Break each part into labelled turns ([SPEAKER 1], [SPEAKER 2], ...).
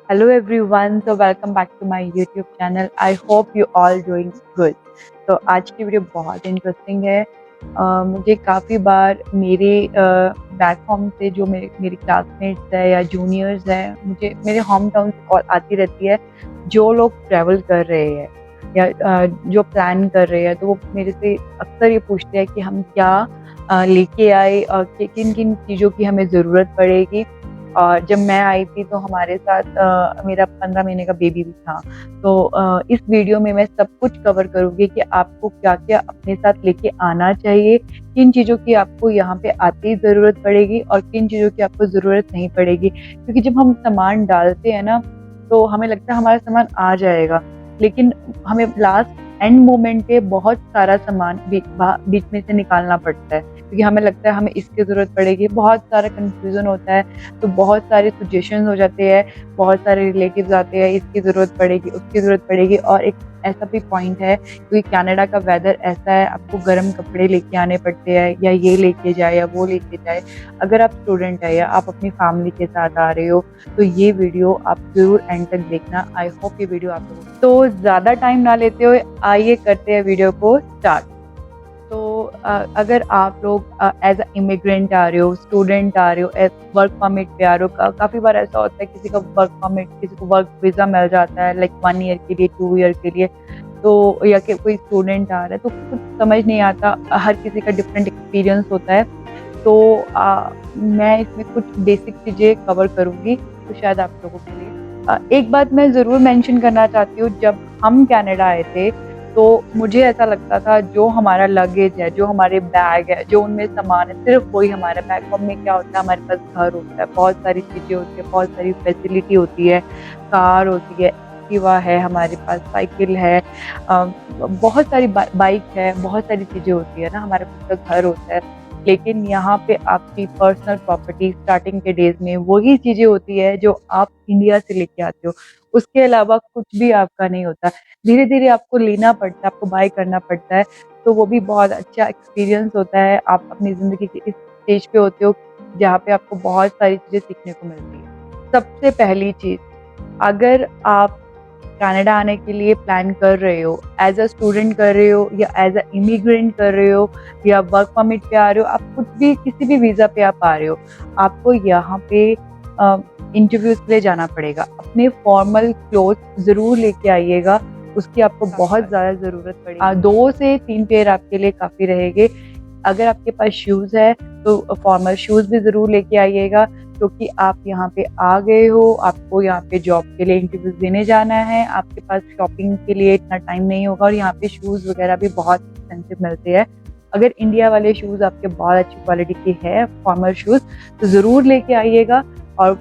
[SPEAKER 1] Hello everyone, so welcome back to my YouTube channel. I hope you all doing good. तो आज की video बहुत interesting है। मुझे काफ़ी बार मेरे बैक होम से जो मेरे क्लासमेट्स है या जूनियर्स हैं, मुझे मेरे होम टाउन से कॉल आती रहती है। जो लोग ट्रैवल कर रहे हैं या जो प्लान कर रहे हैं, तो वो मेरे से अक्सर ये पूछते हैं कि हम क्या लेके आए और किन किन चीज़ों की हमें ज़रूरत पड़ेगी। और जब मैं आई थी तो हमारे साथ मेरा 15 महीने का बेबी भी था। तो इस वीडियो में मैं सब कुछ कवर करूँगी कि आपको क्या-क्या अपने साथ लेके आना चाहिए, किन चीज़ों की आपको यहाँ पे आते ही ज़रूरत पड़ेगी और किन चीज़ों की आपको ज़रूरत नहीं पड़ेगी। क्योंकि जब हम सामान डालते हैं ना, तो हमें लगता है हमारा सामान आ जाएगा, लेकिन हमें लास्ट एंड मोमेंट पे बहुत सारा सामान बीच में से निकालना पड़ता है, क्योंकि हमें लगता है हमें इसकी ज़रूरत पड़ेगी। बहुत सारा कन्फ्यूज़न होता है, तो बहुत सारे सजेशंस हो जाते हैं, बहुत सारे रिलेटिव्स आते हैं, इसकी ज़रूरत पड़ेगी, उसकी ज़रूरत पड़ेगी। और एक ऐसा भी पॉइंट है, क्योंकि कनाडा का वेदर ऐसा है, आपको गर्म कपड़े लेके आने पड़ते हैं, या ये लेके जाए या वो लेके जाए। अगर आप स्टूडेंट है या आप अपनी फैमिली के साथ आ रहे हो, तो ये वीडियो आप ज़रूर एंड तक देखना। आई होप ये वीडियो आप लोगों को तो ज़्यादा टाइम ना लेते हुए आइए करते हैं वीडियो को स्टार्ट। तो अगर आप लोग एज अ इमिग्रेंट आ रहे हो, स्टूडेंट आ रहे हो, वर्क परमिट पे आ रहे हो, काफ़ी बार ऐसा होता है किसी का वर्क परमिट, किसी को वर्क वीज़ा मिल जाता है, लाइक 1 ईयर के लिए, 2 ईयर के लिए। तो या कि कोई स्टूडेंट आ रहा है, तो कुछ समझ नहीं आता, हर किसी का डिफरेंट एक्सपीरियंस होता है। तो मैं इसमें कुछ बेसिक चीज़ें कवर करूँगी, तो शायद आप लोगों के लिए एक बात मैं ज़रूर मेंशन करना चाहती हूँ। जब हम कनाडा आए थे, तो मुझे ऐसा लगता था जो हमारा लगेज है, जो हमारे बैग है, जो उनमें सामान है, सिर्फ़ वही हमारा बैग। होम में क्या होता है, हमारे पास घर होता है, बहुत सारी चीज़ें होती हैं, बहुत सारी फैसिलिटी होती है, कार होती है, एक्टिवा है हमारे पास, साइकिल है, बहुत सारी बाइक है, बहुत सारी चीज़ें होती है ना, हमारे पास तो घर होता है। लेकिन यहाँ पे आपकी पर्सनल प्रॉपर्टी स्टार्टिंग के डेज़ में वही चीज़ें होती है जो आप इंडिया से लेके आते हो। उसके अलावा कुछ भी आपका नहीं होता। धीरे-धीरे आपको लेना पड़ता है, आपको बाय करना पड़ता है, तो वो भी बहुत अच्छा एक्सपीरियंस होता है। आप अपनी ज़िंदगी के इस स्टेज पे होते हो, जहाँ पे आपको बहुत सारी चीज़ें सीखने को मिलती है। सबसे पहली चीज़, अगर आप कनाडा आने के लिए प्लान कर रहे हो, एज़ अ स्टूडेंट कर रहे हो या एज़ अ इमिग्रेंट कर रहे हो या वर्क परमिट पे आ रहे हो, आप कुछ भी किसी भी वीज़ा पे आप आ रहे हो, आपको यहाँ पे इंटरव्यूज़ के लिए जाना पड़ेगा। अपने फॉर्मल क्लोथ्स ज़रूर लेके आइएगा, उसकी आपको बहुत ज़्यादा ज़रूरत पड़ेगी। 2 से 3 पेयर आपके लिए काफ़ी रहेंगे। अगर आपके पास शूज़ है, तो फॉर्मल शूज़ भी ज़रूर लेके आइएगा, क्योंकि आप यहाँ पे आ गए हो, आपको यहाँ पे जॉब के लिए इंटरव्यूज़ देने जाना है, आपके पास शॉपिंग के लिए इतना टाइम नहीं होगा, और यहाँ पे शूज़ वगैरह भी बहुत एक्सपेंसिव मिलते हैं। अगर इंडिया वाले शूज़ आपके बहुत अच्छी क्वालिटी के हैं, फॉर्मल शूज़, तो ज़रूर लेके आइएगा। और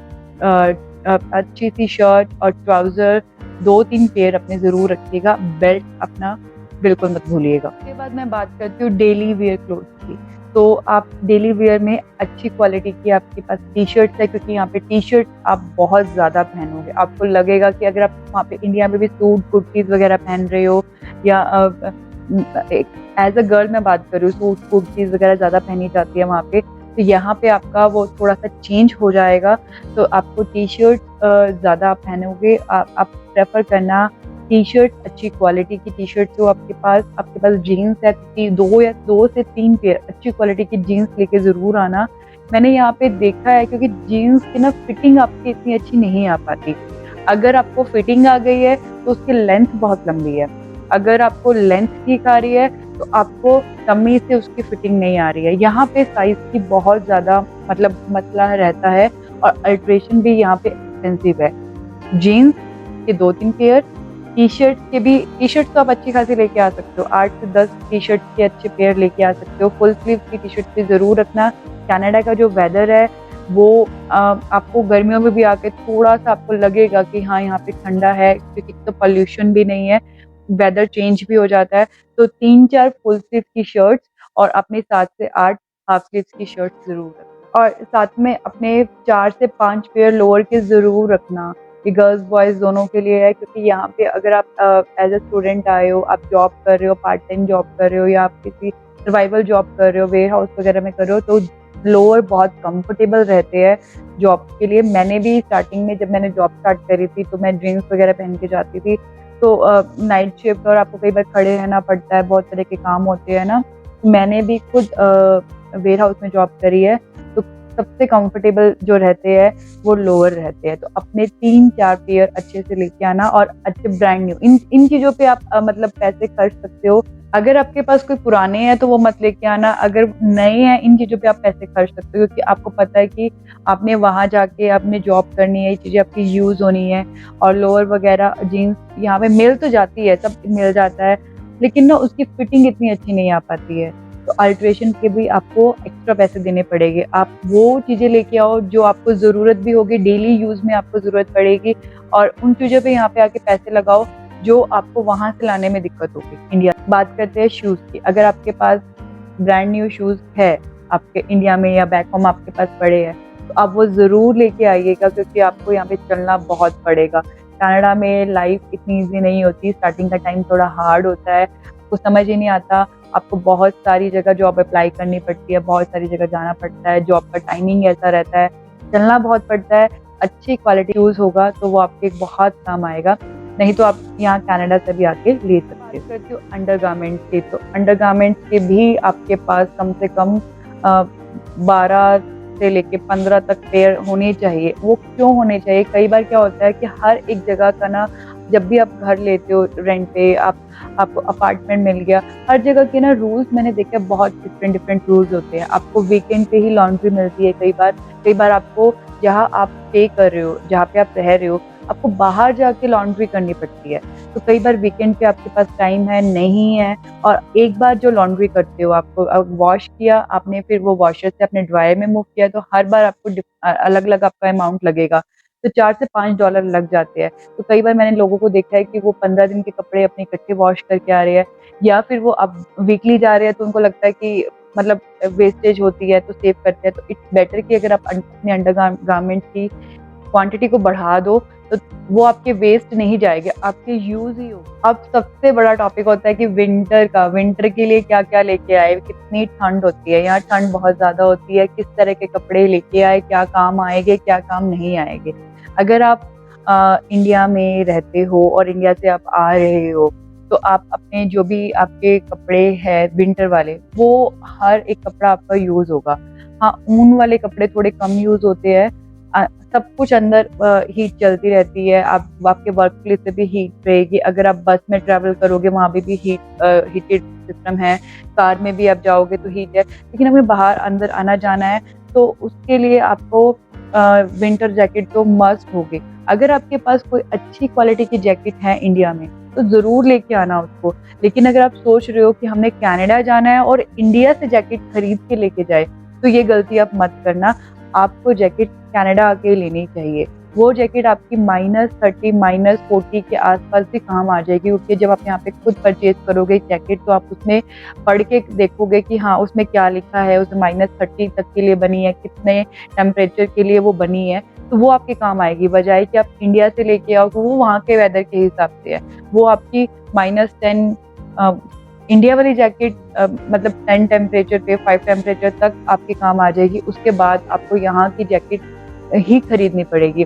[SPEAKER 1] अच्छी सी शर्ट और ट्राउज़र 2-3 पेयर अपने ज़रूर रखिएगा। बेल्ट अपना बिल्कुल मत भूलिएगा। उसके बाद मैं बात करती हूँ डेली वियर क्लोथ्स की। तो आप डेली वियर में अच्छी क्वालिटी की आपके पास टी-शर्ट्स है, क्योंकि यहाँ पे टी-शर्ट आप बहुत ज़्यादा पहनोगे। आपको लगेगा कि अगर आप वहाँ पे इंडिया में भी सूट, कुर्तीज़ वगैरह पहन रहे हो, या एक एज़ अ गर्ल मैं बात कर रही हूँ, सूट, कुर्तीज़ वगैरह ज़्यादा पहनी जाती है वहाँ पे। तो यहाँ पे आपका वो थोड़ा-सा चेंज हो जाएगा, तो आपको टी-शर्ट ज़्यादा आप पहनोगे। आप प्रेफ़र करना टी-शर्ट, अच्छी क्वालिटी की टी-शर्ट्स हो आपके पास जीन्स है, 2 से 3 पेयर अच्छी क्वालिटी की जीन्स लेके ज़रूर आना। मैंने यहाँ पे देखा है, क्योंकि जीन्स की ना फिटिंग आपकी इतनी अच्छी नहीं आ पाती। अगर आपको फिटिंग आ गई है, तो उसकी लेंथ बहुत लंबी है। अगर आपको लेंथ ठीक आ रही है, तो आपको टमी से उसकी फिटिंग नहीं आ रही है। यहाँ पे साइज़ की बहुत ज़्यादा मसला रहता है, और अल्ट्रेशन भी यहाँ पे एक्सपेंसिव है। जीन्स के 2-3 पेयर, टी-शर्ट तो आप अच्छी खासी लेके आ सकते हो। 8 से 10 टी-शर्ट के अच्छे पेयर लेके आ सकते हो। फुल स्लीव की टी-शर्ट भी ज़रूर रखना। कनाडा का जो वेदर है, वो आपको गर्मियों में भी आके थोड़ा-सा आपको लगेगा कि हाँ, यहाँ पे ठंडा है, क्योंकि एक तो पॉल्यूशन भी नहीं है, वेदर चेंज भी हो जाता है। तो 3-4 फुल स्लीव की शर्ट्स और अपने 7 से 8 हाफ स्लीव्स की शर्ट्स ज़रूर रखना, और साथ में अपने 4 से 5 पेयर लोअर के ज़रूर रखना। ये गर्ल्स बॉयज़ दोनों के लिए है, क्योंकि यहाँ पे अगर आप एज़ अ स्टूडेंट आए हो, आप जॉब कर रहे हो, पार्ट टाइम जॉब कर रहे हो, या आप किसी सर्वाइवल जॉब कर रहे हो, वेयर हाउस वगैरह में कर रहे हो, तो लोअर बहुत कंफर्टेबल रहते हैं जॉब के लिए। मैंने भी स्टार्टिंग में जब मैंने जॉब स्टार्ट करी थी तो मैं जीन्स वगैरह पहन के जाती थी, तो नाइट शिफ्ट और आपको कई बार खड़े रहना पड़ता है, बहुत तरह के काम होते हैं ना। मैंने भी खुद वेयर हाउस में जॉब करी है, तो सबसे कंफर्टेबल जो रहते हैं वो लोअर रहते हैं। तो अपने 3-4 पेयर अच्छे से लेके आना और अच्छे ब्रांड न्यू, इन चीज़ों पे आप मतलब पैसे खर्च सकते हो। अगर आपके पास कोई पुराने हैं तो वो मत लेके आना, अगर नए हैं इन चीज़ों पे आप पैसे खर्च सकते हो, क्योंकि आपको पता है कि आपने वहाँ जाके आपने जॉब करनी है, ये चीज़ें आपकी यूज़ होनी है। और लोअर वगैरह जीन्स यहाँ पे मिल तो जाती है, सब मिल जाता है, लेकिन ना उसकी फिटिंग इतनी अच्छी नहीं आ पाती है, तो अल्ट्रेशन के भी आपको एक्स्ट्रा पैसे देने पड़ेंगे। आप वो चीज़ें लेके आओ जो आपको ज़रूरत भी होगी, डेली यूज़ में आपको ज़रूरत पड़ेगी, और उन चीज़ों पे यहाँ पे आके पैसे लगाओ जो आपको वहाँ से लाने में दिक्कत होगी इंडिया। बात करते हैं शूज़ की। अगर आपके पास ब्रांड न्यू शूज़ है आपके इंडिया में या बैक होम आपके पास पड़े हैं, तो आप वो ज़रूर लेके आइएगा, क्योंकि आपको यहाँ पे चलना बहुत पड़ेगा। कनाडा में लाइफ इतनी ईज़ी नहीं होती, स्टार्टिंग का टाइम थोड़ा हार्ड होता है, आपको समझ ही नहीं आता, आपको बहुत सारी जगह जॉब अप्लाई करनी पड़ती है, बहुत सारी जगह जाना पड़ता है, जॉब का टाइमिंग ऐसा रहता है, चलना बहुत पड़ता है। अच्छी क्वालिटी यूज़ होगा तो वो आपके बहुत काम आएगा, नहीं तो आप यहाँ कनाडा से भी आके ले सकते हो। करती हूँ अंडरगारमेंट्स की, तो अंडरगारमेंट्स के भी आपके पास कम से कम 12 से लेके 15 तक पेयर होने चाहिए। वो क्यों होने चाहिए? कई बार क्या होता है कि हर एक जगह का ना, जब भी आप घर लेते हो रेंट पे, आपको अपार्टमेंट मिल गया, हर जगह के ना रूल्स मैंने देखे बहुत डिफरेंट रूल्स होते हैं। आपको वीकेंड पे ही लॉन्ड्री मिलती है कई बार आपको जहाँ आप स्टे कर रहे हो, जहाँ पे आप रह रहे हो, आपको बाहर जाके लॉन्ड्री करनी पड़ती है। तो कई बार वीकेंड पे आपके पास टाइम है, नहीं है, और एक बार जो लॉन्ड्री करते हो, आपको वॉश किया आपने, फिर वो वॉशर से अपने ड्रायर में मूव किया, तो हर बार आपको अलग-अलग आपका अमाउंट लगेगा। तो $4 से $5 लग जाते हैं। तो कई बार मैंने लोगों को देखा है कि वो 15 दिन के कपड़े अपने इकट्ठे वॉश करके आ रहे हैं, या फिर वो अब वीकली जा रहे हैं, तो उनको लगता है कि मतलब वेस्टेज होती है तो सेव करते हैं। तो इट्स बेटर कि अगर आप अपने अंडरगारमेंट्स की क्वांटिटी को बढ़ा दो, तो वो आपके वेस्ट नहीं जाएंगे, आपके यूज़ ही होगा। अब सबसे बड़ा टॉपिक होता है कि विंटर का, विंटर के लिए क्या-क्या लेके आए, कितनी ठंड होती है, यहाँ ठंड बहुत ज़्यादा होती है, किस तरह के कपड़े लेके आए, क्या काम आएँगे, क्या काम नहीं आएँगे। अगर आप इंडिया में रहते हो और इंडिया से आप आ रहे हो, तो आप अपने जो भी आपके कपड़े हैं विंटर वाले, वो हर एक कपड़ा आपका यूज़ होगा। हाँ, ऊन वाले कपड़े थोड़े कम यूज़ होते हैं। सब कुछ अंदर हीट चलती रहती है, आपके वर्क प्लेस पे भी हीट रहेगी, अगर आप बस में ट्रैवल करोगे वहाँ पे भी हीटेड सिस्टम है, कार में भी आप जाओगे तो हीट है, लेकिन हमें बाहर अंदर आना-जाना है, तो उसके लिए आपको विंटर जैकेट तो मस्ट होगी। अगर आपके पास कोई अच्छी क्वालिटी की जैकेट है इंडिया में, तो ज़रूर लेके आना उसको। लेकिन अगर आप सोच रहे हो कि हमने कनाडा जाना है और इंडिया से जैकेट खरीद के लेके जाए, तो ये गलती आप मत करना। आपको जैकेट कनाडा आके लेनी चाहिए। वो जैकेट आपकी -30, -40 के आसपास भी काम आ जाएगी, क्योंकि जब आप यहाँ पे खुद परचेज़ करोगे जैकेट, तो आप उसमें पढ़ के देखोगे कि हाँ, उसमें क्या लिखा है, उसमें -30 तक के लिए बनी है, कितने टेम्परेचर के लिए वो बनी है, तो वो आपके काम आएगी, बजाए कि आप इंडिया से लेके आओ, तो वो वहाँ के वेदर के हिसाब से है। वो आपकी -10 इंडिया वाली जैकेट मतलब 10 टेम्परेचर पे, 5 टेम्परेचर तक आपके काम आ जाएगी, उसके बाद आपको यहाँ की जैकेट ही खरीदनी पड़ेगी।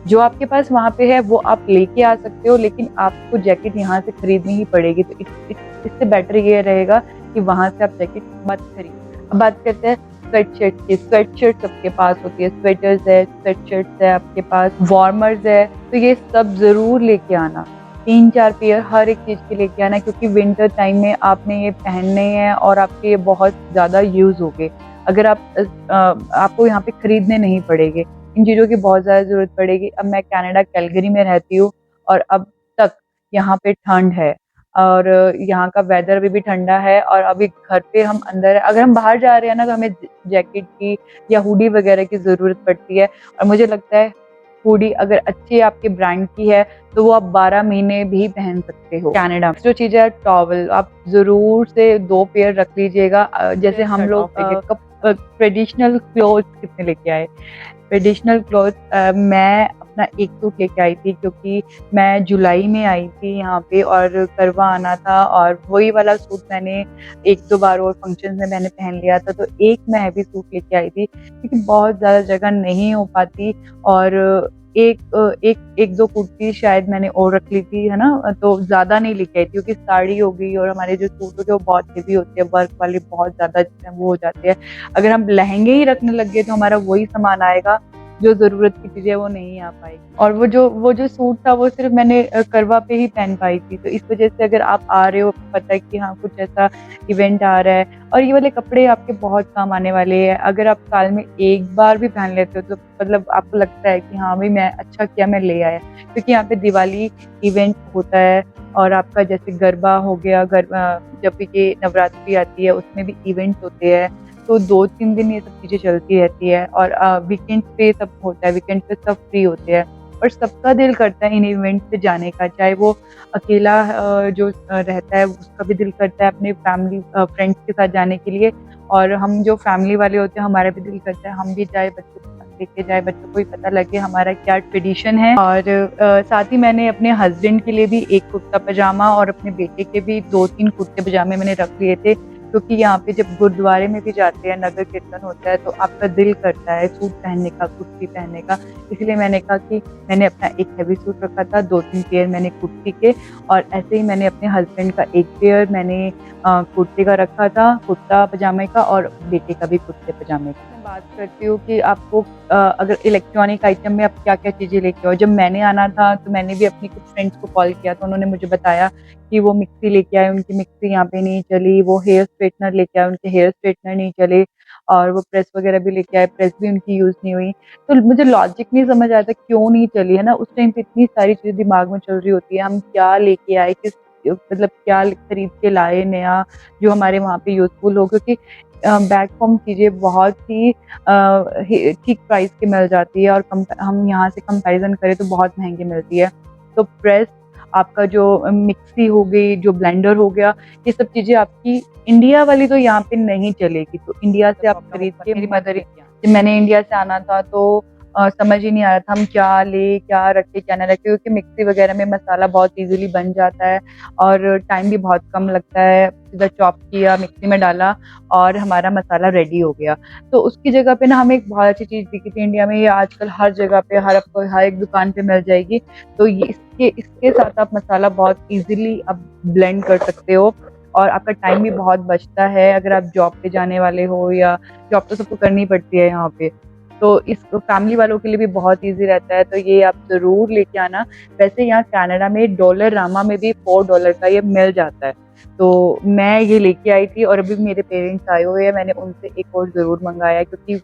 [SPEAKER 1] जो आपके पास वहाँ पे है वो आप लेके आ सकते हो, लेकिन आपको जैकेट यहाँ से खरीदनी ही पड़ेगी। तो इससे बेटर ये रहेगा कि वहाँ से आप जैकेट मत खरीदिए। अब बात करते हैं स्वेटशर्ट की। स्वेटशर्ट सबके पास होती है, स्वेटर्स है, स्वेटशर्ट्स है, आपके पास वार्मर्स है, तो ये सब ज़रूर लेके आना। 3-4 पेयर हर एक चीज़ के लेके आना, क्योंकि विंटर टाइम में आपने ये पहनने हैं और आपके ये बहुत ज़्यादा यूज़ होंगे। अगर आपको यहाँ पे खरीदने नहीं पड़ेंगे, इन चीज़ों की बहुत ज़्यादा ज़रूरत पड़ेगी। अब मैं कनाडा कैलगरी में रहती हूँ और अब तक यहाँ पे ठंड है, और यहाँ का वेदर अभी भी ठंडा है, और अभी घर पे हम अंदर हैं। अगर हम बाहर जा रहे हैं ना, तो हमें जैकेट की या हुडी वगैरह की ज़रूरत पड़ती है, और मुझे लगता है हुडी अगर अच्छी आपके ब्रांड की है तो वो आप 12 महीने भी पहन सकते हो कनाडा। जो चीज़ है टॉवल, आप ज़रूर से 2 पेयर रख लीजिएगा। जैसे हम लोग ट्रेडिशनल क्लोथ्स कितने लेके आए। ट्रेडिशनल क्लोथ मैं अपना एक सूट लेके आई थी, क्योंकि मैं जुलाई में आई थी यहाँ पे और करवा आना था, और वही वाला सूट मैंने 1-2 बार और फंक्शंस में मैंने पहन लिया था। तो एक मैं हैवी सूट लेके आई थी, क्योंकि बहुत ज़्यादा जगह नहीं हो पाती, और एक 2 कुर्ती शायद मैंने और रख ली थी, है ना? तो ज़्यादा नहीं लेके आई थी, क्योंकि साड़ी हो गई और हमारे जो सूट होते हैं वो बहुत हेवी होते हैं, वर्क वाले बहुत ज़्यादा वो हो जाते हैं। अगर हम लहंगे ही रखने लग गए तो हमारा वही सामान आएगा, जो ज़रूरत की चीज़ें वो नहीं आ पाएगी। और वो जो सूट था वो सिर्फ़ मैंने करवा पे ही पहन पाई थी। तो इस वज़ह से अगर आप आ रहे हो, पता है कि हाँ, कुछ ऐसा इवेंट आ रहा है, और ये वाले कपड़े आपके बहुत काम आने वाले हैं। अगर आप साल में 1 बार भी पहन लेते हो तो मतलब आपको लगता है कि हाँ भाई, मैं अच्छा किया मैं ले आया। क्योंकि यहाँ पे दिवाली इवेंट होता है, और आपका जैसे गरबा हो गया, जब भी ये नवरात्रि आती है उसमें भी इवेंट्स होते हैं। तो 2-3 दिन ये सब चीज़ें चलती रहती है, और वीकेंड्स पे सब होता है, वीकेंड पे सब फ्री होते हैं, और सबका दिल करता है इन इवेंट पे जाने का। चाहे वो अकेला जो रहता है उसका भी दिल करता है अपने फैमिली फ्रेंड्स के साथ जाने के लिए, और हम जो फैमिली वाले होते हैं हमारा भी दिल करता है हम भी जाए, बच्चों को साथ लेके जाए, बच्चों को भी पता लगे हमारा क्या ट्रेडिशन है। और साथ ही मैंने अपने हस्बैंड के लिए भी एक कुर्ता पजामा और अपने बेटे के भी 2-3 कुर्ते पजामे मैंने रख लिए थे, क्योंकि यहाँ पे जब गुरुद्वारे में भी जाते हैं, नगर कीर्तन होता है, तो आपका दिल करता है सूट पहनने का, कुर्ती पहनने का। इसलिए मैंने कहा कि मैंने अपना एक हैवी सूट रखा था, 2-3 पेयर मैंने कुर्ती के, और ऐसे ही मैंने अपने हस्बैंड का एक पेयर मैंने कुर्ते का रखा था, कुर्ता पजामे का, और बेटे का भी कुर्ते पजामे का। मैं बात करती हूँ कि आपको अगर इलेक्ट्रॉनिक आइटम में आप क्या-क्या चीज़ें लेके आओ। जब मैंने आना था तो मैंने भी अपनी कुछ फ्रेंड्स को कॉल किया, तो उन्होंने मुझे बताया कि वो मिक्सी लेके आए, उनकी मिक्सी यहाँ पे नहीं चली, वो हेयर स्ट्रेटनर लेके आए, उनके हेयर स्ट्रेटनर नहीं चले, और वो प्रेस वगैरह भी लेके आए, प्रेस भी उनकी यूज़ नहीं हुई। तो मुझे लॉजिक नहीं समझ आया था क्यों नहीं चली, है ना? उस टाइम पे इतनी सारी चीज़ें दिमाग में चल रही होती है, हम क्या लेके आए, मतलब क्या खरीद के लाए नया, जो हमारे वहाँ पे यूज़फुल हो, क्योंकि बैक होम चीज़ें बहुत ही ठीक प्राइस की मिल जाती है, और हम यहाँ से कंपैरिज़न करें तो बहुत महँगी मिलती है। तो प्रेस, आपका जो मिक्सी हो गई, जो ब्लेंडर हो गया, ये सब चीज़ें आपकी इंडिया वाली तो यहाँ पे नहीं चलेगी, तो इंडिया से आप खरीद के मेरी मदर, मैंने इंडिया से आना था तो समझ ही नहीं आ रहा था हम क्या लें, क्या रखें, क्या ना रखें, क्योंकि मिक्सी वगैरह में मसाला बहुत ईज़िली बन जाता है, और टाइम भी बहुत कम लगता है। सीधा चॉप किया, मिक्सी में डाला, और हमारा मसाला रेडी हो गया। तो उसकी जगह पे ना हमें एक बहुत अच्छी चीज़ दिखी थी इंडिया में, ये आजकल हर जगह पे आपको हर एक दुकान पे मिल जाएगी। तो ये इसके साथ आप मसाला बहुत ईज़िली आप ब्लेंड कर सकते हो, और आपका टाइम भी बहुत बचता है, अगर आप जॉब पे जाने वाले हो, या जॉब तो सबको करनी पड़ती है यहाँ पे। तो इस फैमिली वालों के लिए भी बहुत ईज़ी रहता है, तो ये आप ज़रूर लेके आना। वैसे यहाँ कनाडा में डॉलररामा में भी $4 का ये मिल जाता है। तो मैं ये लेके आई थी, और अभी मेरे पेरेंट्स आए हुए हैं, मैंने उनसे एक और ज़रूर मँगाया है, क्योंकि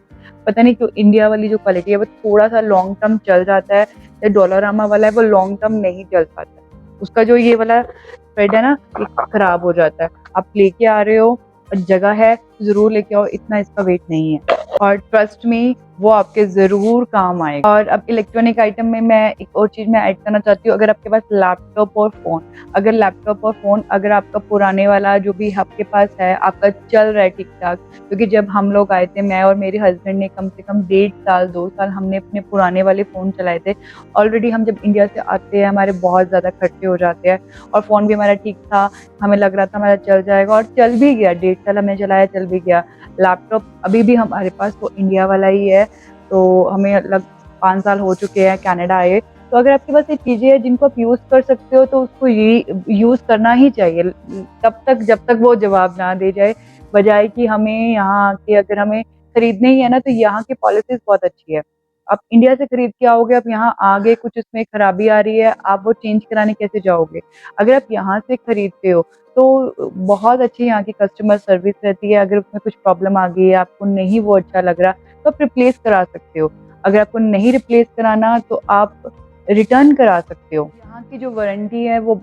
[SPEAKER 1] पता नहीं क्यों इंडिया वाली जो क्वालिटी है वो थोड़ा-सा लॉन्ग टर्म चल जाता है, जो डॉलररामा वाला है वो लॉन्ग टर्म नहीं चल पाता है। उसका जो ये वाला थ्रेड है ना, ये खराब हो जाता है। आप लेके आ रहे हो और जगह है, ज़रूर लेके आओ, इतना इसका वेट नहीं है, और ट्रस्ट मी वो आपके ज़रूर काम आएगा। और अब इलेक्ट्रॉनिक आइटम में मैं एक और चीज़ मैं ऐड करना चाहती हूँ, अगर आपके पास लैपटॉप और फ़ोन, अगर आपका पुराने वाला जो भी आपके पास है, आपका चल रहा है ठीक-ठाक, क्योंकि जब हम लोग आए थे, मैं और मेरे हस्बैंड ने कम से कम 1.5 साल, 2 साल हमने अपने पुराने वाले फ़ोन चलाए थे। ऑलरेडी हम जब इंडिया से आते हैं, हमारे बहुत ज़्यादा खर्चे हो जाते हैं, और फ़ोन भी हमारा ठीक था, हमें लग रहा था हमारा चल जाएगा, और चल भी गया, 1.5 साल हमने चलाया, चल भी गया। लैपटॉप अभी भी हमारे पास वो इंडिया वाला ही है, तो हमें 5 साल हो चुके हैं कनाडा आए। तो अगर आपके पास ये चीज़ें हैं जिनको आप यूज़ कर सकते हो, तो उसको ये यूज़ करना ही चाहिए, तब तक जब तक वो जवाब ना दे जाए, बजाय कि हमें यहाँ आके अगर हमें खरीदने ही है ना, तो यहाँ की पॉलिसीज़ बहुत अच्छी है। आप इंडिया से खरीद के आओगे, आप यहाँ आ गए, कुछ उसमें खराबी आ रही है, आप वो चेंज कराने कैसे जाओगे? अगर आप यहाँ से खरीदते हो, तो बहुत अच्छी यहाँ की कस्टमर सर्विस रहती है, अगर उसमें कुछ प्रॉब्लम आ गई है, आपको नहीं वो अच्छा लग रहा, तो आप रिप्लेस करा सकते हो। अगर आपको नहीं रिप्लेस कराना, तो आप रिटर्न करा सकते हो। यहाँ की जो वारंटी है वो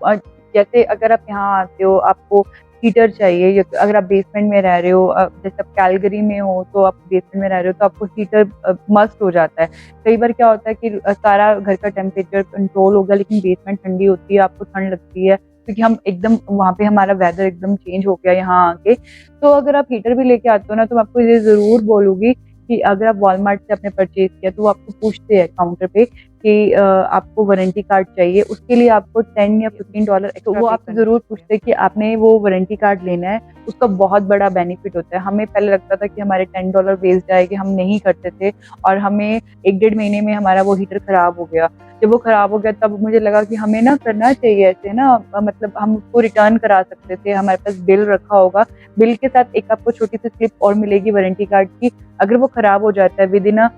[SPEAKER 1] जैसे अगर आप यहाँ आते हो, आपको हीटर चाहिए, या अगर आप बेसमेंट में रह रहे हो, जैसे आप कैलगरी में हो तो आप बेसमेंट में रह रहे हो, तो आपको हीटर मस्ट हो जाता है। कई बार क्या होता है कि सारा घर का टेम्परेचर कंट्रोल हो गया, लेकिन बेसमेंट ठंडी होती है, आपको ठंड लगती है, क्योंकि हम एकदम वहाँ पे हमारा वेदर एकदम चेंज हो गया यहाँ आके। तो अगर आप हीटर भी लेके आते हो ना, तो मैं आपको ये ज़रूर बोलूँगी कि अगर आप वॉलमार्ट से आपने परचेज़ किया, तो वो आपको पूछते हैं काउंटर पे कि आपको वारंटी कार्ड चाहिए, उसके लिए आपको $10 या $15 एक्स्ट्रा, तो वो आपसे ज़रूर पूछते हैं कि आपने वो वारंटी कार्ड लेना है। उसका बहुत बड़ा बेनिफिट होता है। हमें पहले लगता था कि हमारे $10 वेस्ट जाएंगे, हम नहीं करते थे और हमें 1 डेढ़ महीने में हमारा वो हीटर खराब हो गया। जब वो खराब हो गया तब मुझे लगा कि हमें ना करना चाहिए ऐसे ना, मतलब हम उसको रिटर्न करा सकते थे, हमारे पास बिल रखा होगा, बिल के साथ एक आपको छोटी सी स्लिप और मिलेगी वारंटी कार्ड की। अगर वो खराब हो जाता है विदिन अ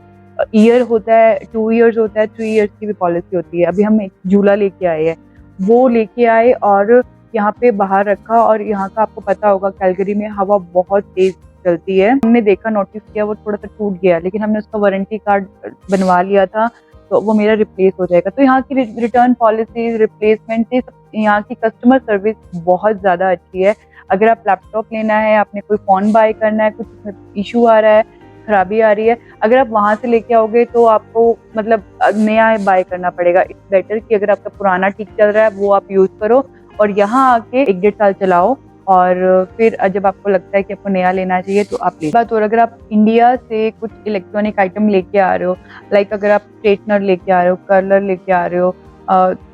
[SPEAKER 1] ईयर होता है, 2 इयर्स होता है, 3 इयर्स की भी पॉलिसी होती है। अभी हम एक झूला लेके आए हैं, वो लेके आए और यहाँ पे बाहर रखा, और यहाँ का आपको पता होगा कैलगरी में हवा बहुत तेज चलती है। हमने देखा, नोटिस किया वो थोड़ा सा टूट गया, लेकिन हमने उसका वारंटी कार्ड बनवा लिया था, तो वो मेरा रिप्लेस हो जाएगा। तो यहाँ की रिटर्न पॉलिसी, रिप्लेसमेंट, यहाँ की कस्टमर सर्विस बहुत ज़्यादा अच्छी है। अगर आप लैपटॉप लेना है, आपने कोई फ़ोन बाय करना है, कुछ इशू आ रहा है, खराबी आ रही है, अगर आप वहाँ से लेके आओगे तो आपको मतलब नया बाय करना पड़ेगा। इट्स बेटर कि अगर आपका पुराना ठीक चल रहा है वो आप यूज़ करो और यहाँ आके 1 डेढ़ साल चलाओ, और फिर जब आपको लगता है कि आपको नया लेना चाहिए तो आप ले बात। और अगर आप इंडिया से कुछ इलेक्ट्रॉनिक आइटम लेके आ रहे हो, लाइक अगर आप स्ट्रेटनर लेके आ रहे हो, कर्लर लेके आ रहे हो,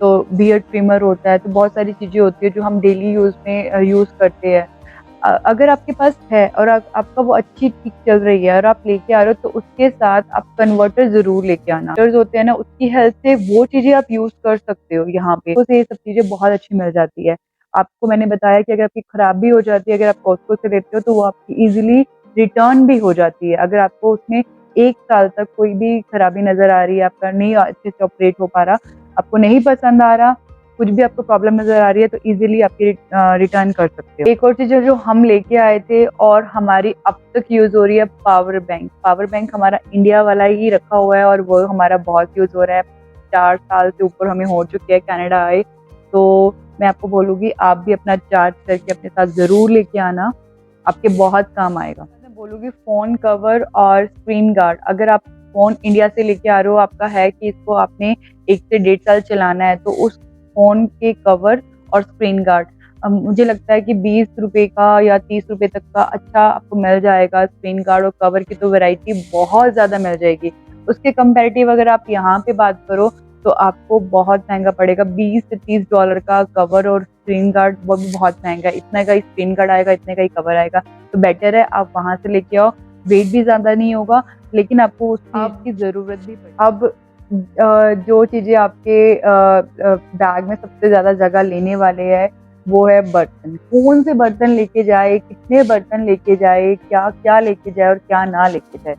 [SPEAKER 1] तो बियर्ड ट्रिमर होता है, तो बहुत सारी चीज़ें होती है जो हम डेली यूज़ में यूज़ करते हैं। अगर आपके पास है और आपका वो अच्छी ठीक चल रही है और आप लेके आ रहे हो, तो उसके साथ आप कन्वर्टर ज़रूर लेके आना। कन्वर्टर्स होते हैं ना, उसकी हेल्प से वो चीज़ें आप यूज़ कर सकते हो यहाँ पे। तो ये सब चीज़ें बहुत अच्छी मिल जाती है। आपको मैंने बताया कि अगर आपकी खराब भी हो जाती है, अगर आप कॉस्टको से लेते हो, तो वो आपकी ईज़िली रिटर्न भी हो जाती है। अगर आपको उसमें 1 साल तक कोई भी खराबी नज़र आ रही है, आपका नहीं अच्छे से ऑपरेट हो पा रहा, आपको नहीं पसंद आ रहा, कुछ भी आपको प्रॉब्लम नज़र आ रही है, तो ईज़िली आप ये रिटर्न कर सकते हो। एक और चीज़ जो हम लेके आए थे और हमारी अब तक यूज़ हो रही है, पावर बैंक। पावर बैंक हमारा इंडिया वाला ही रखा हुआ है और वो हमारा बहुत यूज़ हो रहा है। 4 साल से ऊपर हमें हो चुके हैं कनाडा आए, तो मैं आपको बोलूँगी आप भी अपना चार्ज करके अपने साथ ज़रूर लेके आना, आपके बहुत काम आएगा। मैं बोलूँगी फ़ोन कवर और स्क्रीन गार्ड। अगर आप फ़ोन इंडिया से लेके आ रहे हो, आपका है कि इसको आपने 1 से डेढ़ साल चलाना है, तो उस फ़ोन के कवर और स्क्रीन गार्ड मुझे लगता है कि ₹20 का या ₹30 तक का अच्छा आपको मिल जाएगा। स्क्रीन गार्ड और कवर की तो वैरायटी बहुत ज़्यादा मिल जाएगी। उसके कंपैरेटिव अगर आप यहाँ पे बात करो तो आपको बहुत महँगा पड़ेगा। $20 से $30 का कवर और स्क्रीन गार्ड, वो भी बहुत महँगा है। इतने का ही स्क्रीन गार्ड आएगा, इतने का ही कवर आएगा। तो बेटर है आप वहाँ से लेके आओ। वेट भी ज़्यादा नहीं होगा, लेकिन आपको उस चीज़ की ज़रूरत भी पड़ेगी। अब जो चीज़ें आपके बैग में सबसे ज़्यादा जगह लेने वाले हैं, वो है बर्तन। कौन से बर्तन लेके जाए, कितने बर्तन लेके जाए, क्या-क्या लेके जाए और क्या ना लेके जाए।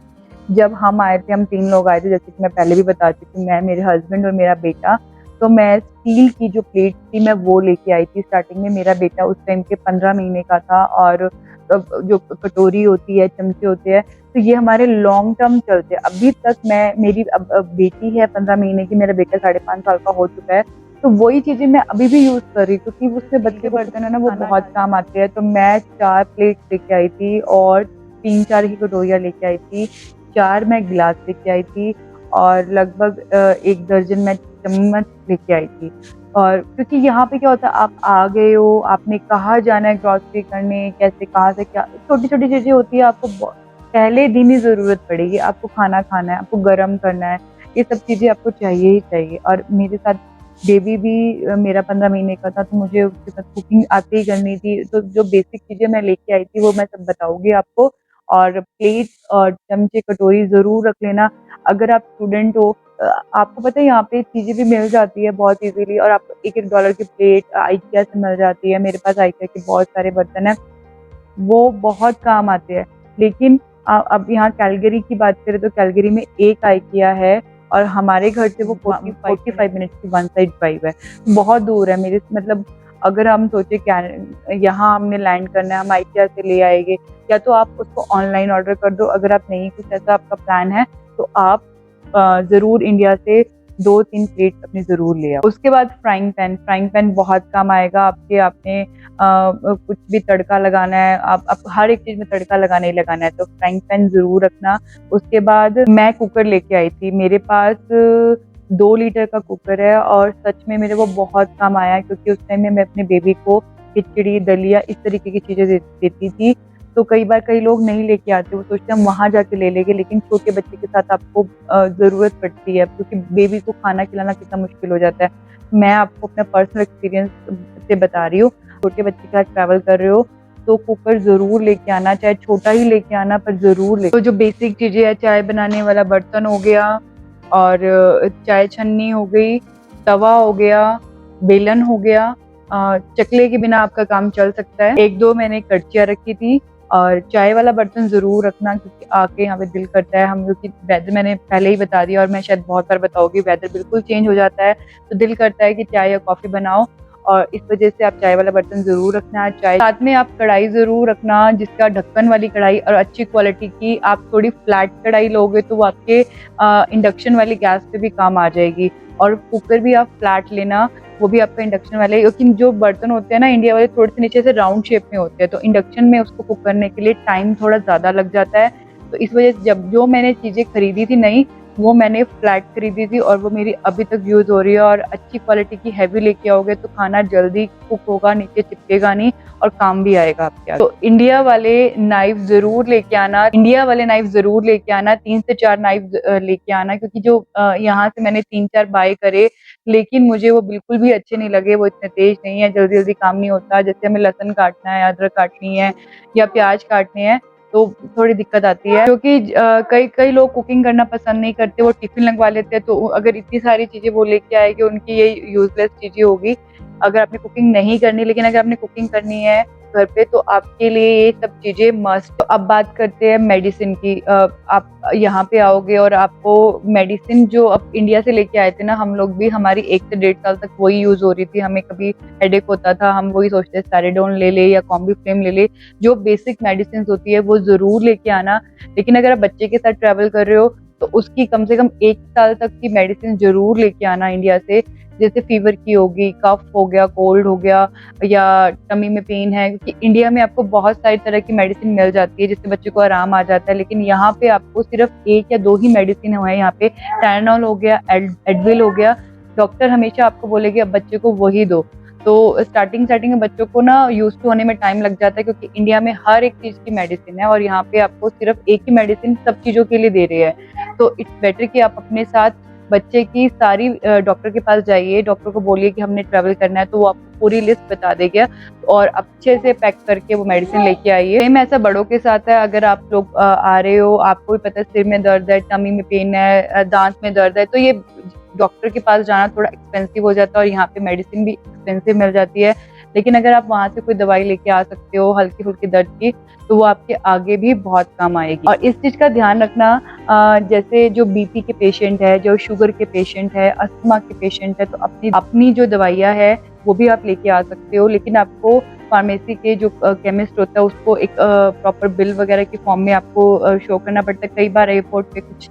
[SPEAKER 1] जब हम आए थे, हम 3 लोग आए थे, जैसे कि मैं पहले भी बता चुकी हूँ, मैं, मेरे हस्बैंड और मेरा बेटा। तो मैं स्टील की जो प्लेट थी, मैं वो लेके आई थी स्टार्टिंग में। मेरा बेटा उस टाइम पे 15 महीने का था, और जो कटोरी होती है, चमचे होते हैं, तो ये हमारे लॉन्ग टर्म चलते हैं। अभी तक मेरी अब बेटी है 15 महीने की, मेरा बेटा 5.5 साल का हो चुका है, तो वही चीज़ें मैं अभी भी यूज़ कर रही हूँ, क्योंकि उसमें बच्चे बर्तन है ना, वो बहुत काम आते हैं। तो मैं 4 प्लेट लेके आई थी और 3-4 ही कटोरियाँ लेके आई थी, 4 मैं गिलास लेके आई थी और लगभग 1 दर्जन मैं चम्मच लेके आई थी। और क्योंकि यहाँ पे क्या होता है, आप आ गए हो, आपने कहाँ जाना है ग्रॉसरी करने, कैसे, कहाँ से क्या, छोटी-छोटी चीज़ें होती है, आपको पहले दिन ही ज़रूरत पड़ेगी। आपको खाना खाना है, आपको गरम करना है, ये सब चीज़ें आपको चाहिए ही चाहिए। और मेरे साथ बेबी भी मेरा 15 महीने का था, तो मुझे उसके साथ कुकिंग आते ही करनी थी। तो जो बेसिक चीज़ें मैं लेके आई थी वो मैं सब बताऊँगी आपको। और प्लेट और चमचे, कटोरी ज़रूर रख लेना। अगर आप स्टूडेंट हो, आपको पता है यहाँ पे चीज़ें भी मिल जाती है बहुत ईज़िली, और आपको $1-1 की प्लेट आइकिया से मिल जाती है। मेरे पास आइकिया के बहुत सारे बर्तन हैं, वो बहुत काम आते हैं। लेकिन अब यहाँ कैलगरी की बात करें तो कैलगरी में एक आइकिया है और हमारे घर से वो 45 मिनट्स की वन साइड ड्राइव है। बहुत दूर है मेरे, मतलब अगर हम सोचे क्या यहाँ हमने लैंड करना है, हम आइकिया से ले आएँगे, या तो आप उसको ऑनलाइन ऑर्डर कर दो। अगर आप नहीं, कुछ ऐसा आपका प्लान है, तो आप ज़रूर इंडिया से 2-3 प्लेट अपनी ज़रूर ले आओ। उसके बाद फ्राइंग पैन बहुत काम आएगा आपके। आपने कुछ भी तड़का लगाना है, आप हर एक चीज़ में तड़का लगाना ही लगाना है, तो फ्राइंग पैन ज़रूर रखना। उसके बाद मैं कुकर लेके आई थी, मेरे पास 2 लीटर का कुकर है और सच में मेरे वो बहुत काम आया, क्योंकि उस टाइम में मैं अपने बेबी को खिचड़ी, दलिया, इस तरीके की चीज़ें देती थी। तो कई बार कई लोग नहीं लेके आते, वो सोचते हैं हम वहाँ जाके ले लेंगे, लेकिन छोटे बच्चे के साथ आपको ज़रूरत पड़ती है, क्योंकि बेबी को खाना खिलाना कितना मुश्किल हो जाता है। मैं आपको अपना पर्सनल एक्सपीरियंस से बता रही हूँ। छोटे बच्चे के साथ ट्रैवल कर रहे हो तो कुकर ज़रूर लेके आना, चाहे छोटा ही लेके आना पर ज़रूर ले। तो जो बेसिक चीज़ें हैं, चाय बनाने वाला बर्तन हो गया और चाय छन्नी हो गई, तवा हो गया, बेलन हो गया, चकले के बिना आपका काम चल सकता है। 1-2 मैंने कड़छियाँ रखी थी और चाय वाला बर्तन ज़रूर रखना, क्योंकि आके यहाँ पे दिल करता है हम, क्योंकि वेदर मैंने पहले ही बता दिया और मैं शायद बहुत बार बताऊँगी, वेदर बिल्कुल चेंज हो जाता है, तो दिल करता है कि चाय या कॉफ़ी बनाओ, और इस वजह से आप चाय वाला बर्तन ज़रूर रखना। चाय साथ में आप कढ़ाई ज़रूर रखना, जिसका ढक्कन वाली कढ़ाई और अच्छी क्वालिटी की। आप थोड़ी फ्लैट कढ़ाई लोगे तो वो आपके इंडक्शन वाली गैस पे भी काम आ जाएगी, और कुकर भी आप फ्लैट लेना, वो भी आपका इंडक्शन वाले, क्योंकि जो बर्तन होते हैं ना इंडिया वाले, थोड़े से नीचे से राउंड शेप में होते हैं, तो इंडक्शन में उसको कुक करने के लिए टाइम थोड़ा ज़्यादा लग जाता है। तो इस वजह से जब जो मैंने चीज़ें खरीदी थी नई, वो मैंने फ्लैट खरीदी थी और वो मेरी अभी तक यूज़ हो रही है। और अच्छी क्वालिटी की हैवी लेके आओगे तो खाना जल्दी कुक होगा, नीचे चिपकेगा नहीं और काम भी आएगा आपके। तो इंडिया वाले नाइफ ज़रूर लेके आना, 3 से 4 नाइफ लेके आना, क्योंकि जो यहाँ से मैंने 3-4 बाय करे, लेकिन मुझे वो बिल्कुल भी अच्छे नहीं लगे, वो इतने तेज़ नहीं है, जल्दी-जल्दी काम नहीं होता। जैसे हमें लहसुन काटना है, अदरक काटनी है या प्याज काटने हैं, तो थोड़ी दिक्कत आती है, क्योंकि कई लोग कुकिंग करना पसंद नहीं करते, वो टिफ़िन लगवा लेते हैं, तो अगर इतनी सारी चीज़ें वो लेके आएँगे, उनकी ये यूज़लेस चीज़ें होगी। अगर आपने कुकिंग नहीं करनी, लेकिन अगर आपने कुकिंग करनी है घर पे, तो आपके लिए ये सब चीज़ें मस्ट। तो अब बात करते हैं मेडिसिन की। आप यहाँ पे आओगे और आपको मेडिसिन जो अब इंडिया से लेके आए थे ना हम लोग भी, हमारी 1 से 1.5 साल तक वही यूज़ हो रही थी। हमें कभी हेडेक होता था, हम वही सोचते सैरिडोन ले ले या कॉम्बीफ्लेम ले ले। जो बेसिक मेडिसिन होती है वो ज़रूर लेके आना। लेकिन अगर आप बच्चे के साथ ट्रैवल कर रहे हो तो उसकी कम से कम 1 साल तक की मेडिसिन ज़रूर लेके आना इंडिया से। जैसे फ़ीवर की होगी, कफ़ हो गया, कोल्ड हो गया या टमी में पेन है, क्योंकि इंडिया में आपको बहुत सारी तरह की मेडिसिन मिल जाती है जिससे बच्चे को आराम आ जाता है। लेकिन यहाँ पे आपको सिर्फ़ 1 या 2 ही मेडिसिन है यहाँ पे। टाइलेनॉल हो गया, एडविल हो गया। डॉक्टर हमेशा आपको बोलेंगे अब बच्चे को वही दो। तो स्टार्टिंग में बच्चों को ना यूज़ टू होने में टाइम लग जाता है, क्योंकि इंडिया में हर एक चीज़ की मेडिसिन है और यहाँ पे आपको सिर्फ़ एक ही मेडिसिन सब चीज़ों के लिए दे रहे हैं। तो इट्स बेटर कि आप अपने साथ बच्चे की सारी डॉक्टर के पास जाइए, डॉक्टर को बोलिए कि हमने ट्रैवल करना है, तो वो आपको पूरी लिस्ट बता देगा और अच्छे से पैक करके वो मेडिसिन लेके आइए। सेम ऐसा बड़ों के साथ है। अगर आप लोग आ रहे हो, आपको भी पता है सिर में दर्द है, टमी में पेन है, दाँत में दर्द है, तो ये डॉक्टर के पास जाना थोड़ा एक्सपेंसिव हो जाता है और यहाँ पे मेडिसिन भी एक्सपेंसिव मिल जाती है। लेकिन अगर आप वहाँ से कोई दवाई लेके आ सकते हो हल्की-फुल्की दर्द की, तो वो आपके आगे भी बहुत काम आएगी। और इस चीज़ का ध्यान रखना, जैसे जो बीपी के पेशेंट है, जो शुगर के पेशेंट है, अस्थमा के पेशेंट है, तो अपनी जो दवाइयाँ है वो भी आप लेके आ सकते हो। लेकिन आपको फार्मेसी के जो केमिस्ट होता है उसको एक प्रॉपर बिल वगैरह के फॉर्म में आपको शो करना पड़ता है। कई बार एयरपोर्ट पे कुछ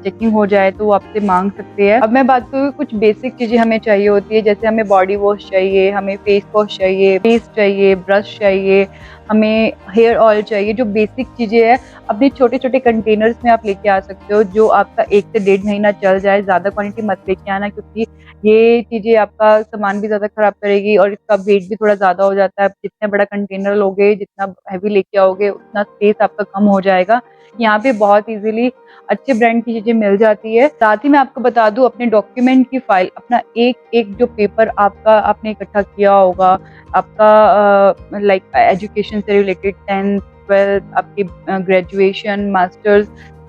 [SPEAKER 1] चेकिंग हो जाए तो वो आपसे माँग सकते हैं। अब मैं बात करूँ, कुछ बेसिक चीज़ें हमें चाहिए होती है, जैसे हमें बॉडी वॉश चाहिए, हमें फेस वॉश चाहिए, पेस्ट चाहिए, ब्रश चाहिए, हमें हेयर ऑयल चाहिए। जो बेसिक चीज़ें हैं अपने छोटे-छोटे कंटेनर्स में आप लेके आ सकते हो, जो आपका 1 से 1.5 महीना चल जाए। ज़्यादा क्वांटिटी मत लेके आना, क्योंकि ये चीज़ें आपका सामान भी ज़्यादा ख़राब करेगी और इसका वेट भी थोड़ा ज़्यादा हो जाता है। जितना बड़ा कंटेनर लोगे, जितना हेवी लेके आओगे, उतना स्पेस आपका कम हो जाएगा। यहाँ पे बहुत ईज़िली अच्छे ब्रांड की चीज़ें मिल जाती है। साथ ही मैं आपको बता दूँ, अपने डॉक्यूमेंट की फ़ाइल, अपना एक-एक जो पेपर आपका आपने इकट्ठा किया होगा, आपका लाइक एजुकेशन से रिलेटेड 10th, 12th, आपकी ग्रेजुएशन, मास्टर्स,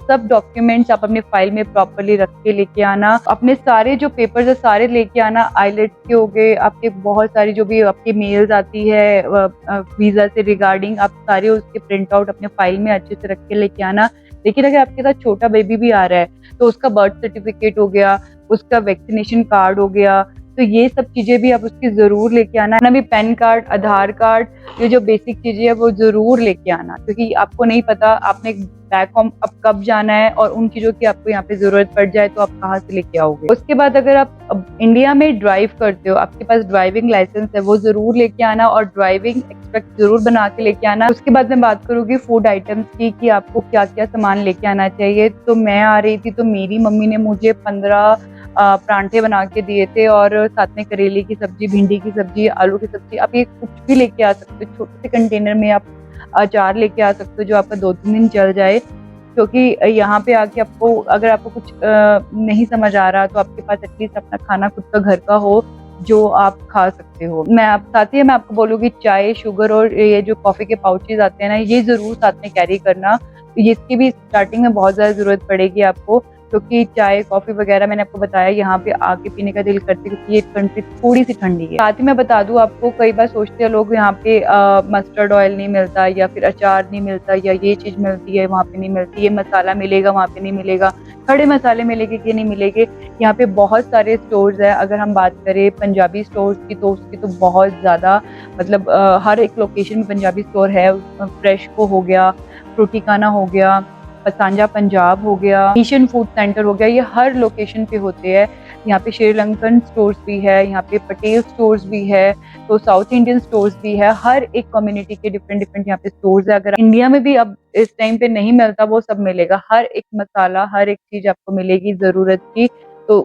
[SPEAKER 1] सब डॉक्यूमेंट्स आप अपने फाइल में प्रॉपर्ली रख के लेके आना। अपने सारे जो पेपर्स है सारे लेके आना। आइलेट्स के हो गए, आपके बहुत सारी जो भी आपकी मेल्स आती है वीज़ा से रिगार्डिंग, आप सारे उसके प्रिंट आउट अपने फाइल में अच्छे से रख के लेके आना। लेकिन अगर आपके साथ छोटा बेबी भी आ रहा है तो उसका बर्थ सर्टिफिकेट हो गया, उसका वैक्सीनेशन कार्ड हो गया, तो ये सब चीज़ें भी आप उसकी ज़रूर लेके आना। ना भी पैन कार्ड, आधार कार्ड, ये जो बेसिक चीज़ें हैं वो ज़रूर लेके आना, क्योंकि आपको नहीं पता आपने बैक होम अब कब जाना है और उन चीज़ों की आपको यहाँ पे ज़रूरत पड़ जाए तो आप कहाँ से लेके आओगे। उसके बाद अगर आप अब इंडिया में ड्राइव करते हो, आपके पास ड्राइविंग लाइसेंस है, वो ज़रूर लेके आना और ड्राइविंग एक्सपेक्ट ज़रूर बना के लेके आना। उसके बाद मैं बात करूँगी फूड आइटम्स की कि आपको क्या-क्या सामान लेके आना चाहिए। तो मैं आ रही थी तो मेरी मम्मी ने मुझे 15 परांठे बना के दिए थे और साथ में करेले की सब्ज़ी, भिंडी की सब्ज़ी, आलू की सब्ज़ी। आप ये कुछ भी लेके आ सकते हो, छोटे से कंटेनर में आप अचार लेके आ सकते हो जो आपका 2-3 दिन चल जाए। क्योंकि यहाँ पे आके आपको अगर आपको कुछ नहीं समझ आ रहा तो आपके पास एटलीस्ट अपना खाना खुद का घर का हो जो आप खा सकते हो। साथ ही मैं आपको बोलूँगी चाय, शुगर और ये जो कॉफ़ी के पाउचेज़ आते हैं ना, ये ज़रूर साथ में कैरी करना। इसकी भी स्टार्टिंग में बहुत ज़्यादा ज़रूरत पड़ेगी आपको, क्योंकि चाय, कॉफ़ी वगैरह मैंने आपको बताया यहाँ पे आके पीने का दिल करती है क्योंकि ये कंट्री थोड़ी-सी ठंडी है। साथ ही मैं बता दूँ आपको, कई बार सोचते हैं लोग यहाँ पे मस्टर्ड ऑयल नहीं मिलता या फिर अचार नहीं मिलता या ये चीज़ मिलती है वहाँ पे नहीं मिलती, ये मसाला मिलेगा वहाँ पे नहीं मिलेगा, खड़े मसाले मिलेंगे कि नहीं मिलेंगे। यहाँ पे बहुत सारे स्टोर्स हैं। अगर हम बात करें पंजाबी स्टोर्स की तो उसकी तो बहुत ज़्यादा मतलब हर एक लोकेशन में पंजाबी स्टोर है। फ्रेशको हो गया, फ्रूटिकाना हो गया, पसांजा पंजाब हो गया, एशियन फूड सेंटर हो गया, ये हर लोकेशन पे होते हैं। यहाँ पे श्रीलंकन स्टोर्स भी है, यहाँ पे पटेल स्टोर्स भी है, तो साउथ इंडियन स्टोर्स भी है। हर एक कम्युनिटी के डिफरेंट यहाँ पे स्टोर्स है। अगर इंडिया में भी अब इस टाइम पे नहीं मिलता, वो सब मिलेगा। हर एक मसाला, हर एक चीज़ आपको मिलेगी ज़रूरत की। तो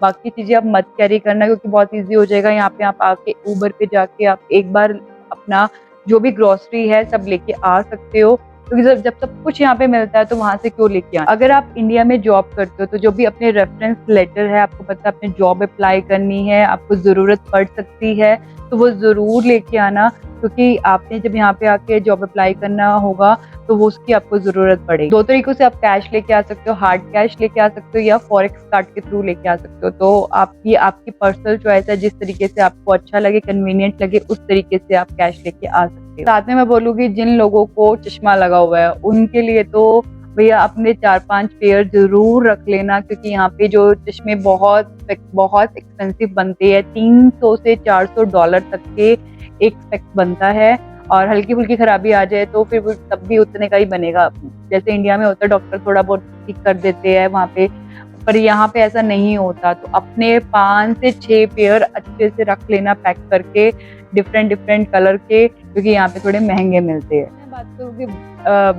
[SPEAKER 1] बाकी चीज़ें आप मत कैरी करना क्योंकि बहुत ईज़ी हो जाएगा। यहाँ पे आप आके ऊबर पे जाके आप एक बार अपना जो भी ग्रोसरी है सब लेके आ सकते हो, क्योंकि जब सब कुछ यहाँ पे मिलता है तो वहाँ से क्यों लेके आना। अगर आप इंडिया में जॉब करते हो तो जो भी अपने रेफरेंस लेटर है, आपको पता है अपने जॉब अप्लाई करनी है, आपको ज़रूरत पड़ सकती है, तो वो ज़रूर लेके आना, क्योंकि आपने जब यहाँ पे आके जॉब अप्लाई करना होगा तो वो उसकी आपको ज़रूरत पड़ेगी। 2 तरीकों से आप कैश लेके आ सकते हो, हार्ड कैश लेके आ सकते हो या फॉरेक्स कार्ड के थ्रू लेके आ सकते हो। तो आपकी पर्सनल चॉइस है, जिस तरीके से आपको अच्छा लगे, कन्वीनियंट लगे, उस तरीके से आप कैश लेके आ सकते हो। साथ में मैं बोलूँगी जिन लोगों को चश्मा लगा हुआ है उनके लिए तो भैया अपने 4-5 पेयर ज़रूर रख लेना, क्योंकि यहाँ पे जो चश्मे बहुत एक्सपेंसिव बनते हैं। $300 से $400 तक के एक स्पेक्स बनता है, और हल्की-फुल्की खराबी आ जाए तो फिर वो तब भी उतने का ही बनेगा। जैसे इंडिया में होता है डॉक्टर थोड़ा बहुत ठीक कर देते हैं वहाँ पे, पर यहाँ पे ऐसा नहीं होता। तो अपने 5 से 6 पेयर अच्छे से रख लेना पैक करके, डिफरेंट कलर के, क्योंकि यहाँ पे थोड़े महंगे मिलते हैं। मैं बात करूँगी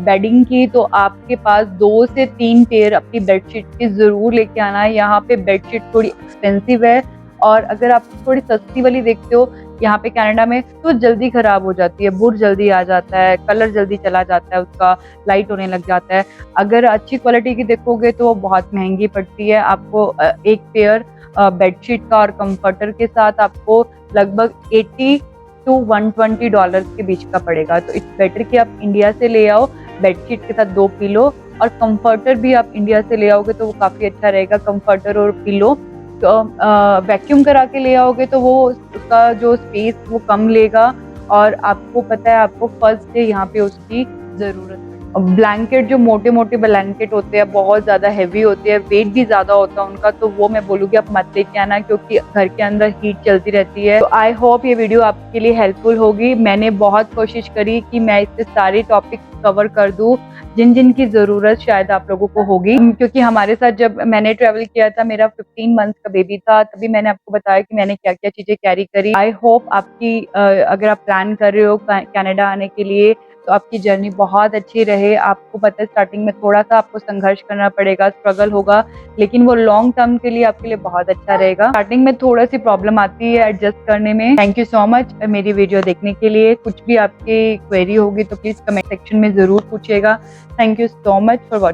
[SPEAKER 1] बेडिंग की, तो आपके पास 2 से 3 पेयर अपनी बेडशीट की ज़रूर लेके आना है। यहाँ पे बेडशीट थोड़ी एक्सपेंसिव है, और अगर आप थोड़ी सस्ती वाली देखते हो यहाँ पे कनाडा में तो जल्दी खराब हो जाती है, बुर जल्दी आ जाता है, कलर जल्दी चला जाता है उसका, लाइट होने लग जाता है। अगर अच्छी क्वालिटी की देखोगे तो वो बहुत महंगी पड़ती है। आपको एक पेयर बेडशीट का और कंफर्टर के साथ आपको लगभग $80 to $120 के बीच का पड़ेगा। तो इट्स बेटर कि आप इंडिया से ले आओ, बेडशीट के साथ 2 पिलो, और कंफर्टर भी आप इंडिया से ले आओगे तो वो काफ़ी अच्छा रहेगा। कंफर्टर और पिलो तो वैक्यूम करा के ले आओगे तो वो उसका जो स्पेस वो कम लेगा, और आपको पता है आपको फर्स्ट डे यहाँ पे उसकी ज़रूरत है। ब्लैंकेट, जो मोटे-मोटे ब्लैंकेट होते हैं बहुत ज़्यादा हेवी होते हैं, वेट भी ज़्यादा होता है उनका, तो वो मैं बोलूँगी आप मत लेके आना, क्योंकि घर के अंदर हीट चलती रहती है। तो आई होप ये वीडियो आपके लिए हेल्पफुल होगी। मैंने बहुत कोशिश करी कि मैं इससे सारे टॉपिक्स कवर कर दूँ जिन की ज़रूरत शायद आप लोगों को होगी, क्योंकि हमारे साथ जब मैंने ट्रैवल किया था, मेरा 15 मंथ्स का बेबी था, तभी मैंने आपको बताया कि मैंने क्या-क्या चीज़ें कैरी करी। आई होप आपकी अगर आप प्लान कर रहे हो कनाडा आने के लिए तो आपकी जर्नी बहुत अच्छी रहे। आपको पता है स्टार्टिंग में थोड़ा-सा आपको संघर्ष करना पड़ेगा, स्ट्रगल होगा, लेकिन वो लॉन्ग टर्म के लिए आपके लिए बहुत अच्छा रहेगा। स्टार्टिंग में थोड़ा-सी प्रॉब्लम आती है एडजस्ट करने में। थैंक यू सो मच मेरी वीडियो देखने के लिए। कुछ भी आपकी क्वेरी होगी तो प्लीज़ कमेंट सेक्शन में ज़रूर पूछिएगा। Thank you so much for watching.